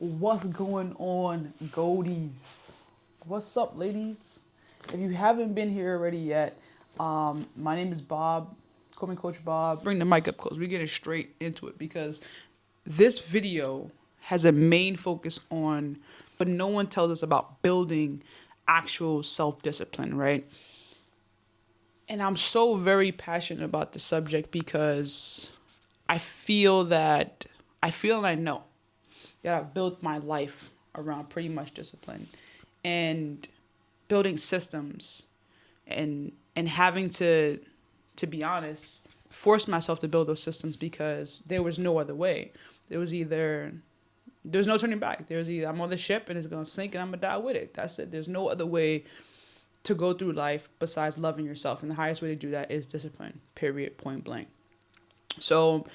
What's going on, Goaties? What's up, ladies? If you haven't been here already yet, my name is Bob. Call me Coach Bob. Bring the mic up close. We're getting straight into it because this video has a main focus on, but no one tells us about building actual self discipline, right? And I'm so very passionate about the subject because I feel and I know that I've built my life around pretty much discipline and building systems and having to be honest, force myself to build those systems because there was no other way. There's no turning back. There's either I'm on the ship and it's gonna sink and I'm gonna die with it. That's it. There's no other way to go through life besides loving yourself. And the highest way to do that is discipline. Period. Point blank. So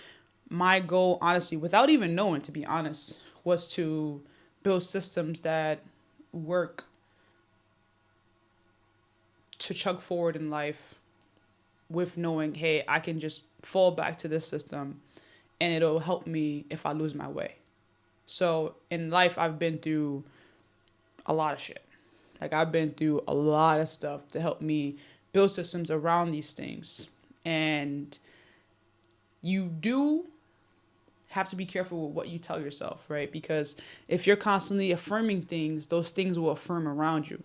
my goal, honestly, without even knowing, to be honest, was to build systems that work to chug forward in life with knowing, hey, I can just fall back to this system and it'll help me if I lose my way. So in life, I've been through a lot of shit. Like, I've been through a lot of stuff to help me build systems around these things. And you do have to be careful with what you tell yourself, right? Because if you're constantly affirming things, those things will affirm around you.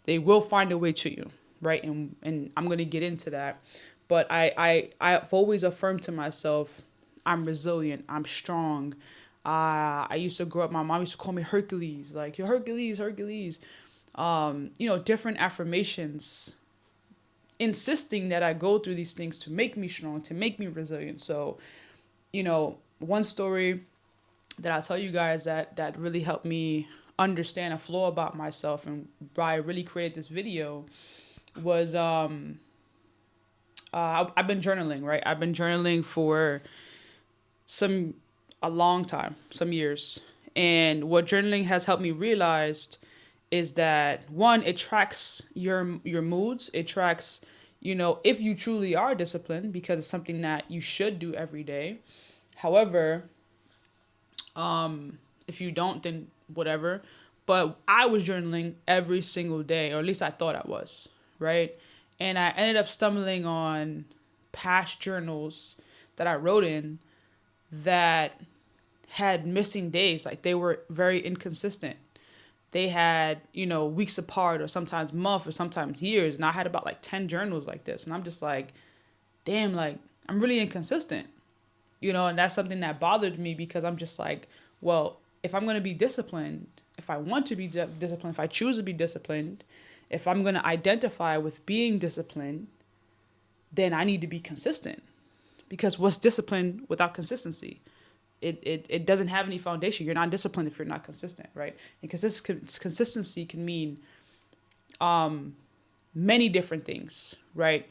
They will find a way to you, right? And I'm going to get into that. But I've always affirmed to myself, I'm resilient, I'm strong. I used to grow up, my mom used to call me Hercules, like, you're Hercules, Hercules. Different affirmations insisting that I go through these things to make me strong, to make me resilient. So, one story that I'll tell you guys that really helped me understand a flaw about myself and why I really created this video was I've been journaling, right? I've been journaling for a long time, some years. And what journaling has helped me realize is that, one, it tracks your moods. It tracks, if you truly are disciplined, because it's something that you should do every day. However, if you don't, then whatever. But I was journaling every single day, or at least I thought I was, right? And I ended up stumbling on past journals that I wrote in that had missing days. Like, they were very inconsistent. They had, weeks apart, or sometimes months, or sometimes years. And I had about like 10 journals like this. And I'm just like, damn, like, I'm really inconsistent. And that's something that bothered me because I'm just like, well, if I'm going to be disciplined, if I want to be disciplined, if I choose to be disciplined, if I'm going to identify with being disciplined, then I need to be consistent. Because what's discipline without consistency? It doesn't have any foundation. You're not disciplined if you're not consistent, right? And consistency can mean many different things, right?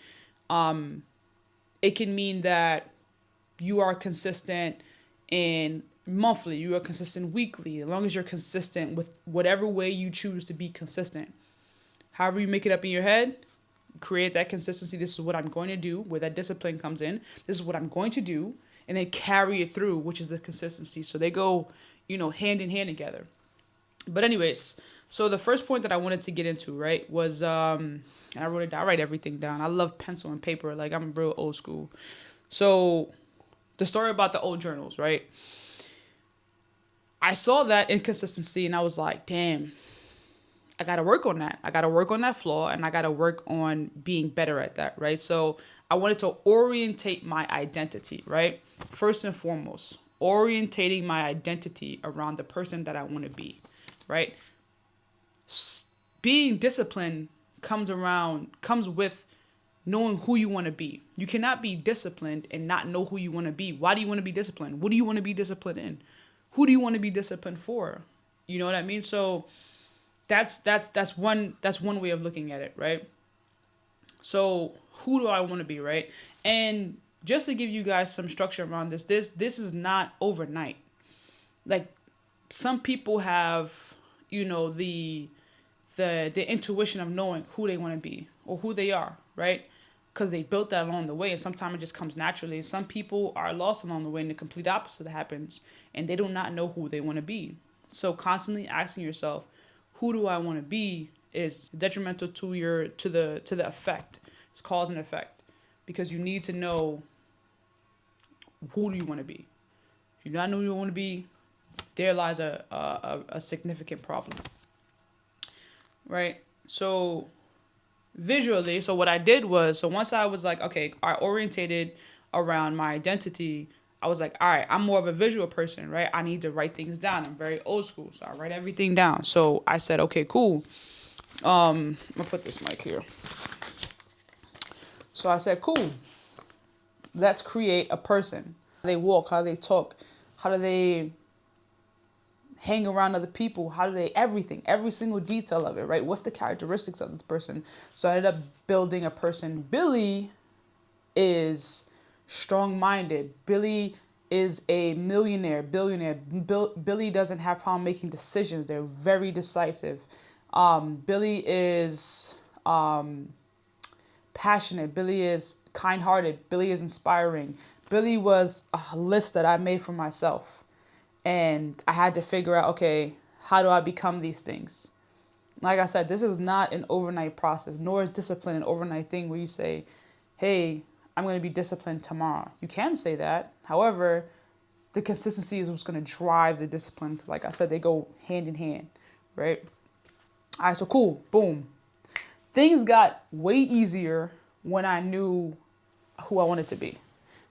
It can mean that you are consistent in monthly, you are consistent weekly, as long as you're consistent with whatever way you choose to be consistent. However you make it up in your head, create that consistency. This is what I'm going to do, where that discipline comes in. This is what I'm going to do, and then carry it through, which is the consistency. So they go, hand in hand together. But anyways, so the first point that I wanted to get into, right, was, and I wrote it down, I write everything down. I love pencil and paper. Like, I'm real old school. So the story about the old journals, right? I saw that inconsistency and I was like, damn, I got to work on that. I got to work on that flaw, and I got to work on being better at that, right? So I wanted to orientate my identity, right? First and foremost, orientating my identity around the person that I want to be, right? Being disciplined comes with knowing who you want to be. You cannot be disciplined and not know who you want to be. Why do you want to be disciplined? What do you want to be disciplined in? Who do you want to be disciplined for? You know what I mean? So that's one way of looking at it, right? So who do I want to be, right? And just to give you guys some structure around this is not overnight. Like, some people have, the intuition of knowing who they want to be or who they are, right? Because they built that along the way, and sometimes it just comes naturally. Some people are lost along the way, and the complete opposite happens, and they do not know who they want to be. So constantly asking yourself, who do I want to be, is detrimental to the effect. It's cause and effect, because you need to know who do you want to be. If you not know who you want to be, there lies a significant problem, right? So visually, so what I did was, so once I was like, okay, I orientated around my identity, I was like, all right, I'm more of a visual person, right? I need to write things down. I'm very old school, so I write everything down. So I said, okay, cool. I'm gonna put this mic here. So I said, cool. Let's create a person. How they walk, how they talk, how do they hang around other people, how do they, everything, every single detail of it, right? What's the characteristics of this person? So I ended up building a person. Billy is strong-minded. Billy is a millionaire, billionaire. Billy doesn't have problem making decisions. They're very decisive. Billy is passionate. Billy is kind-hearted. Billy is inspiring. Billy was a list that I made for myself. And I had to figure out, okay, how do I become these things? Like I said, this is not an overnight process, nor is discipline an overnight thing where you say, hey, I'm going to be disciplined tomorrow. You can say that. However, the consistency is what's going to drive the discipline, because like I said, they go hand in hand, right? All right, so cool. Boom. Things got way easier when I knew who I wanted to be.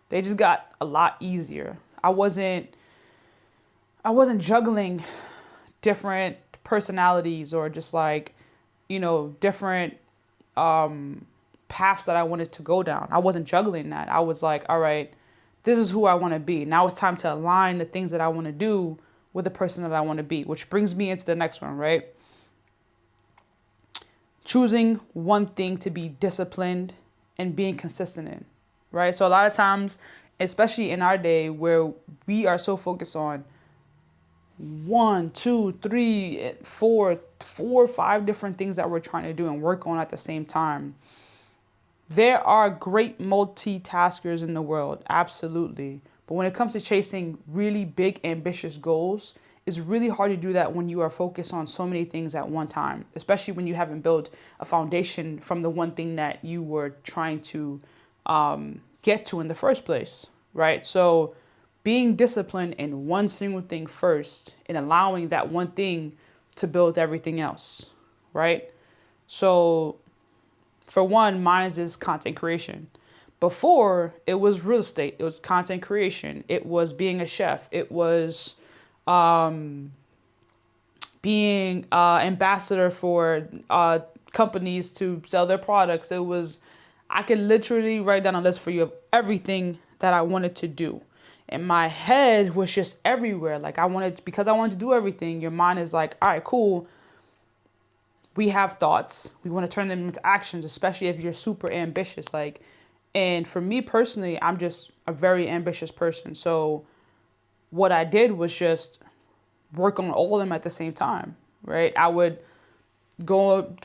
They just got a lot easier. I wasn't juggling different personalities or just like, different paths that I wanted to go down. I wasn't juggling that. I was like, all right, this is who I want to be. Now it's time to align the things that I want to do with the person that I want to be, which brings me into the next one, right? Choosing one thing to be disciplined and being consistent in, right? So a lot of times, especially in our day where we are so focused on 1, 2, 3, 4, 5 different things that we're trying to do and work on at the same time. There are great multitaskers in the world, absolutely. But when it comes to chasing really big, ambitious goals, it's really hard to do that when you are focused on so many things at one time, especially when you haven't built a foundation from the one thing that you were trying to get to in the first place, right? So being disciplined in one single thing first and allowing that one thing to build everything else, right? So for one, mine is content creation. Before, it was real estate. It was content creation. It was being a chef. It was being ambassador for companies to sell their products. It was, I could literally write down a list for you of everything that I wanted to do. And my head was just everywhere. Like because I wanted to do everything, your mind is like, all right, cool. We have thoughts. We want to turn them into actions, especially if you're super ambitious. And for me personally, I'm just a very ambitious person. So what I did was just work on all of them at the same time, right? I would go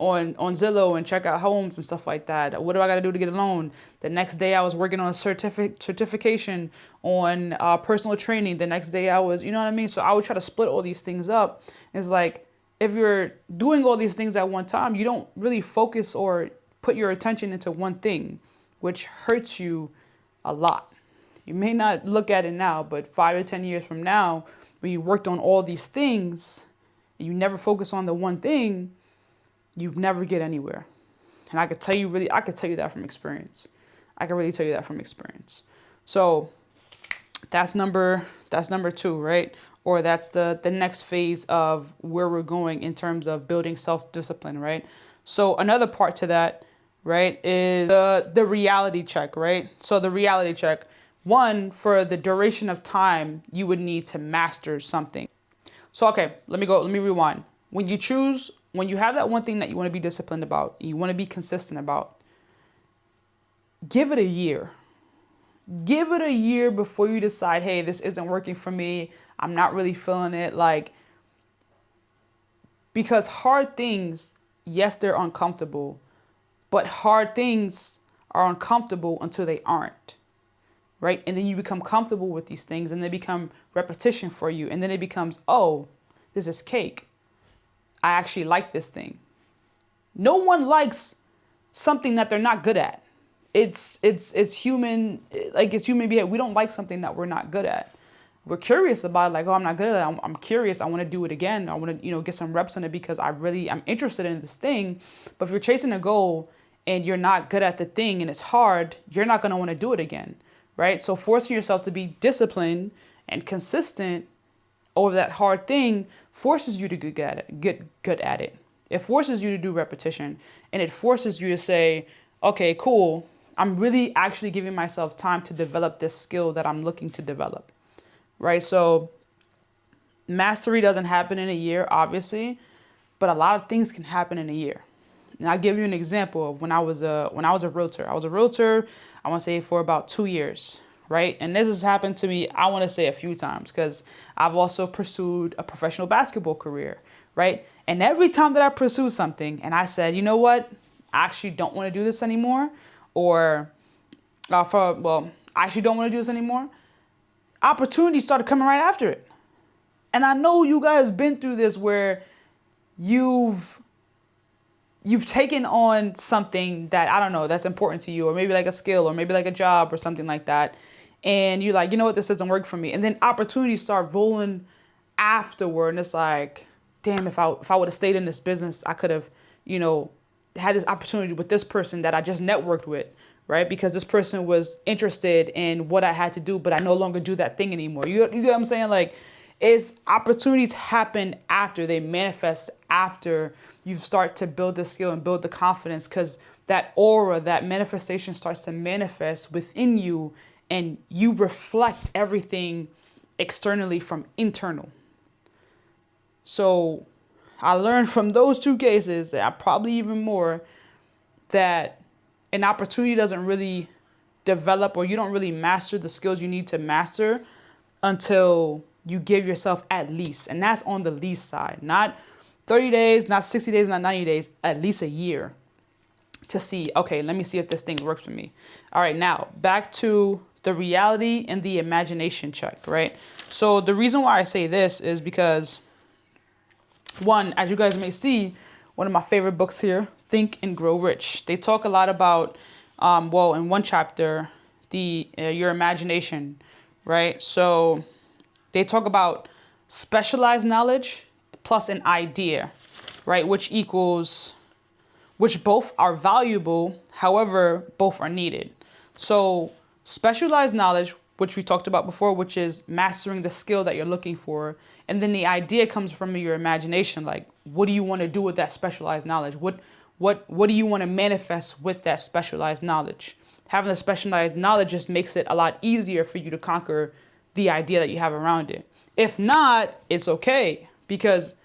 on Zillow and check out homes and stuff like that. What do I got to do to get a loan? The next day I was working on a certification on personal training. The next day I was, you know what I mean? So I would try to split all these things up. It's like, if you're doing all these things at one time, you don't really focus or put your attention into one thing, which hurts you a lot. You may not look at it now, but 5 to 10 years from now, when you worked on all these things, and you never focus on the one thing, you never get anywhere. And I could tell you that from experience. I can really tell you that from experience. So that's number 2, right? Or that's the next phase of where we're going in terms of building self-discipline, right? So another part to that, right, is the reality check, right? So the reality check, one, for the duration of time you would need to master something. So, okay, let me rewind. When you have that one thing that you want to be disciplined about, you want to be consistent about, give it a year. Give it a year before you decide, hey, this isn't working for me. I'm not really feeling it. Because hard things, yes, they're uncomfortable, but hard things are uncomfortable until they aren't, right? And then you become comfortable with these things and they become repetition for you. And then it becomes, oh, this is cake. I actually like this thing. No one likes something that they're not good at. It's human, like it's human behavior. We don't like something that we're not good at. We're curious about it, like, oh, I'm not good at it. I'm curious. I want to do it again. I want to, get some reps in it because I'm interested in this thing. But if you're chasing a goal and you're not good at the thing and it's hard, you're not going to want to do it again, right? So forcing yourself to be disciplined and consistent over that hard thing forces you to get good at it. It forces you to do repetition, and it forces you to say, okay, cool. I'm really actually giving myself time to develop this skill that I'm looking to develop, right? So mastery doesn't happen in a year, obviously, but a lot of things can happen in a year. And I'll give you an example of when I was a realtor. I was a realtor, I want to say for about 2 years, right? And this has happened to me, I want to say a few times, because I've also pursued a professional basketball career, right? And every time that I pursued something and I said, you know what, I actually don't want to do this anymore, or I actually don't want to do this anymore, opportunities started coming right after it. And I know you guys been through this where you've taken on something that, I don't know, that's important to you, or maybe like a skill, or maybe like a job or something like that. And you're like, you know what, this doesn't work for me. And then opportunities start rolling afterward. And it's like, damn, if I would have stayed in this business, I could have, had this opportunity with this person that I just networked with, right? Because this person was interested in what I had to do, but I no longer do that thing anymore. You get what I'm saying? Like, opportunities happen after, they manifest after you start to build the skill and build the confidence, because that aura, that manifestation starts to manifest within you, and you reflect everything externally from internal. So I learned from those two cases, probably even more, that an opportunity doesn't really develop, or you don't really master the skills you need to master until you give yourself at least, and that's on the least side, not 30 days, not 60 days, not 90 days, at least a year, to see, okay, let me see if this thing works for me. All right, now back to the reality and the imagination check, right? So the reason why I say this is because, one, as you guys may see, one of my favorite books here, Think and Grow Rich. They talk a lot about, in one chapter, your imagination, right? So they talk about specialized knowledge plus an idea, right? Which both are valuable, however, both are needed. So specialized knowledge, which we talked about before, which is mastering the skill that you're looking for. And then the idea comes from your imagination. Like, what do you want to do with that specialized knowledge? What do you want to manifest with that specialized knowledge? Having the specialized knowledge just makes it a lot easier for you to conquer the idea that you have around it. If not, it's okay, because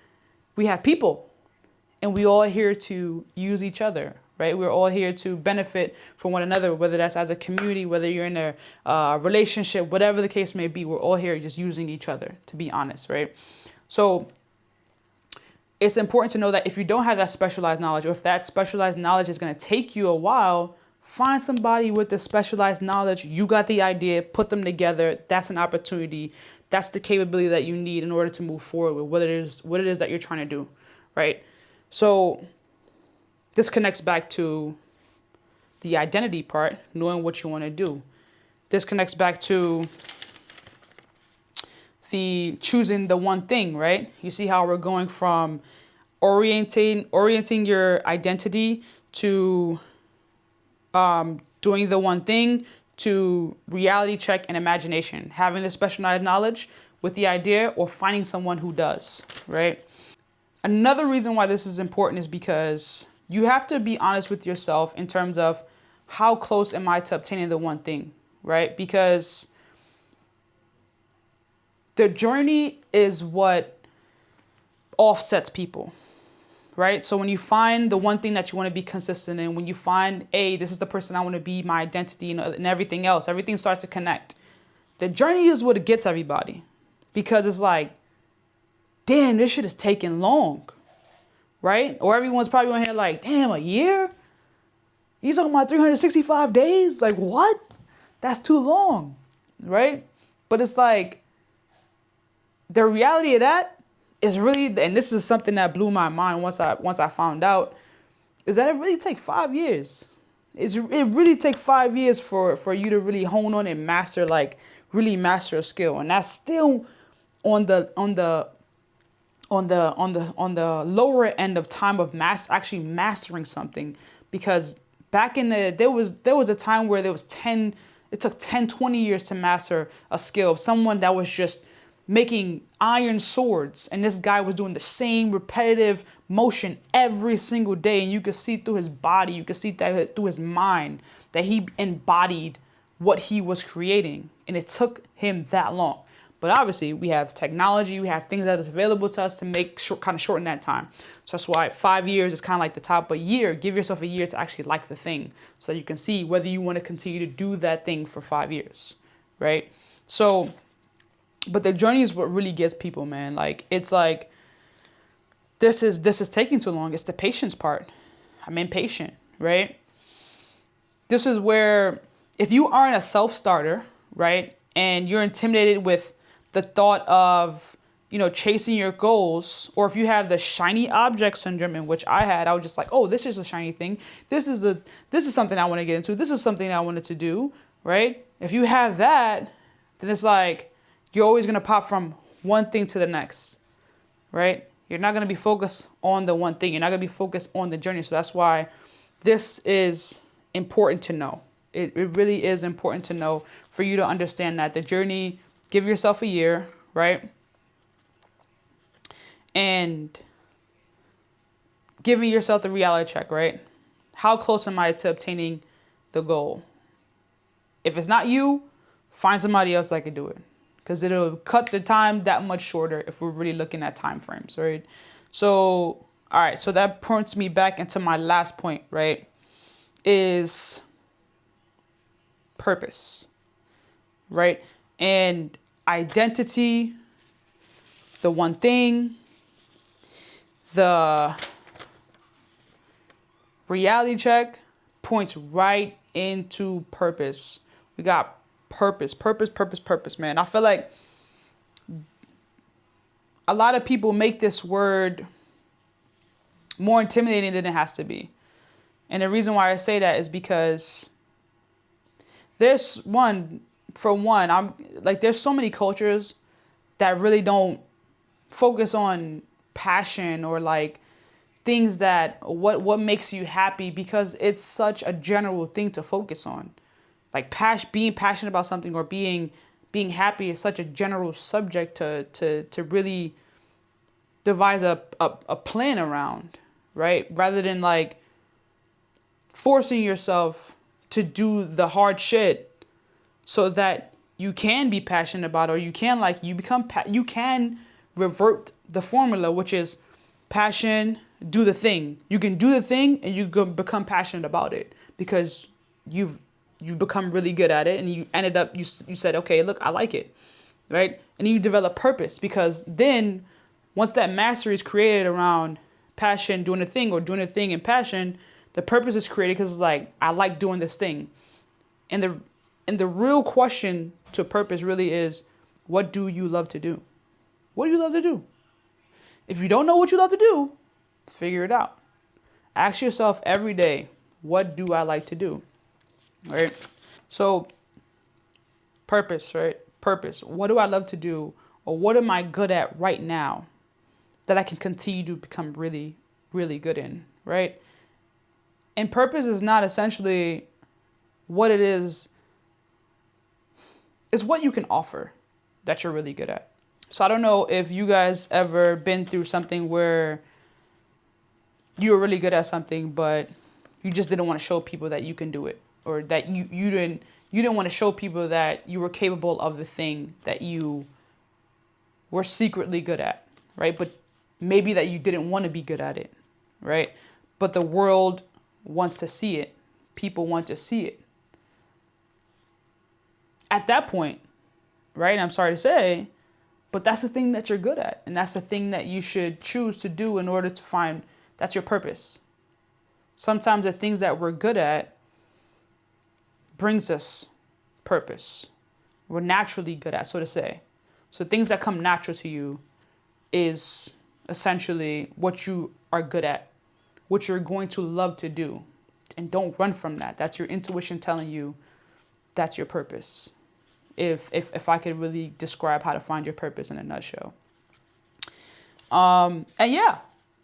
we have people and we all here to use each other, right? We're all here to benefit from one another, whether that's as a community, whether you're in a relationship, whatever the case may be, we're all here just using each other, to be honest, right? So it's important to know that if you don't have that specialized knowledge, or if that specialized knowledge is going to take you a while, find somebody with the specialized knowledge. You got the idea, put them together. That's an opportunity. That's the capability that you need in order to move forward with what it is that you're trying to do, right? So this connects back to the identity part, knowing what you want to do. This connects back to the choosing the one thing, right? You see how we're going from orienting your identity to doing the one thing, to reality check and imagination, having the specialized knowledge with the idea, or finding someone who does, right? Another reason why this is important is because you have to be honest with yourself in terms of how close am I to obtaining the one thing, right? Because the journey is what offsets people, right? So when you find the one thing that you want to be consistent in, when you find, hey, this is the person I want to be, my identity, and everything else, everything starts to connect. The journey is what gets everybody, because it's like, damn, this shit is taking long, right? Or everyone's probably on here like, damn, a year? You talking about 365 days? Like, what? That's too long, right? But it's like, the reality of that is really, and this is something that blew my mind once I found out, is that it really takes 5 years. It really takes 5 years for you to really hone on and master, like really master a skill. And that's still on the lower end of time of actually mastering something. Because back in there was a time where it took 10, 20 years to master a skill of someone that was just making iron swords, and this guy was doing the same repetitive motion every single day, and you could see through his body, you could see that through his mind, that he embodied what he was creating, and it took him that long. But obviously we have technology, we have things that is available to us to make kind of shorten that time. So that's why 5 years is kind of like the top. But give yourself a year to actually like the thing, so you can see whether you want to continue to do that thing for 5 years, right? So, but the journey is what really gets people, man. Like, it's like, this is taking too long. It's the patience part. I'm impatient, right? This is where, if you aren't a self-starter, right, and you're intimidated with the thought of, chasing your goals, or if you have the shiny object syndrome, in which I had, I was just like, oh, this is a shiny thing. This is something I want to get into. This is something I wanted to do, right? If you have that, then it's like, you're always going to pop from one thing to the next, right? You're not going to be focused on the one thing. You're not going to be focused on the journey. So that's why this is important to know. It really is important to know, for you to understand that the journey, give yourself a year, right? And giving yourself the reality check, right? How close am I to obtaining the goal? If it's not you, find somebody else that can do it. Because it'll cut the time that much shorter if we're really looking at time frames, right? So, all right. So that points me back into my last point, right? Is purpose, right? And identity, the one thing, the reality check points right into purpose. We got purpose, man. I feel like a lot of people make this word more intimidating than it has to be. And the reason why I say that is because there's so many cultures that really don't focus on passion, or like things that what makes you happy, because it's such a general thing to focus on. Like being passionate about something, or being happy is such a general subject to really devise a plan around, right? Rather than like forcing yourself to do the hard shit so that you can be passionate about, or you can you can revert the formula, which is passion, do the thing. You can do the thing and you can become passionate about it, because you've become really good at it, and you ended up, you said, okay, look, I like it, right? And you develop purpose, because then once that mastery is created around passion, doing a thing, or doing a thing in passion, the purpose is created, because it's like, I like doing this thing. And the real question to purpose really is, what do you love to do? What do you love to do? If you don't know what you love to do, figure it out. Ask yourself every day, what do I like to do? Right? So, purpose, right? Purpose. What do I love to do? Or what am I good at right now that I can continue to become really, really good in, right? And purpose is not essentially what it is. It's what you can offer that you're really good at. So I don't know if you guys ever been through something where you were really good at something, but you just didn't want to show people that you can do it, or that you didn't want to show people that you were capable of the thing that you were secretly good at, right? But maybe that you didn't want to be good at it, right? But the world wants to see it. People want to see it. At that point, right? I'm sorry to say, but that's the thing that you're good at. And that's the thing that you should choose to do in order to find, that's your purpose. Sometimes the things that we're good at brings us purpose. We're naturally good at, so to say. So things that come natural to you is essentially what you are good at, what you're going to love to do. And don't run from that. That's your intuition telling you that's your purpose. If I could really describe how to find your purpose in a nutshell. And yeah,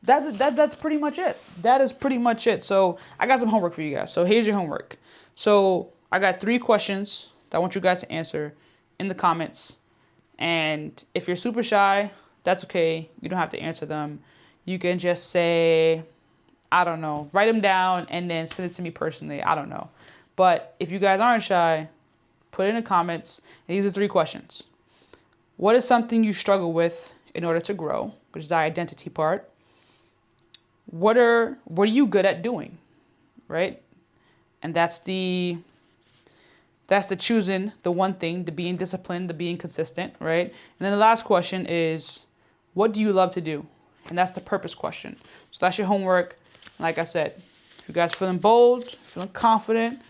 that's pretty much it. That is pretty much it. So I got some homework for you guys. So here's your homework. So I got 3 questions that I want you guys to answer in the comments. And if you're super shy, that's okay. You don't have to answer them. You can just say, I don't know, write them down and then send it to me personally. I don't know. But if you guys aren't shy, put it in the comments. These are 3 questions. What is something you struggle with in order to grow, which is the identity part? What are you good at doing, right? And that's the choosing the one thing, the being disciplined, the being consistent, right? And then the last question is, what do you love to do? And that's the purpose question. So that's your homework. Like I said, if you guys feeling bold, feeling confident,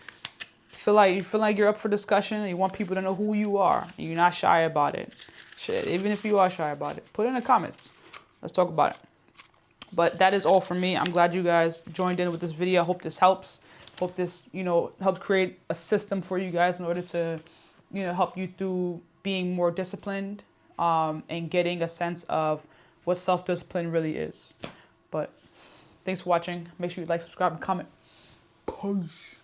feel like you're up for discussion, and you want people to know who you are, and you're not shy about it. Shit, even if you are shy about it, put it in the comments. Let's talk about it. But that is all from me. I'm glad you guys joined in with this video. I hope this helps. Hope this, helps create a system for you guys in order to, help you through being more disciplined, and getting a sense of what self-discipline really is. But thanks for watching. Make sure you like, subscribe, and comment. Peace.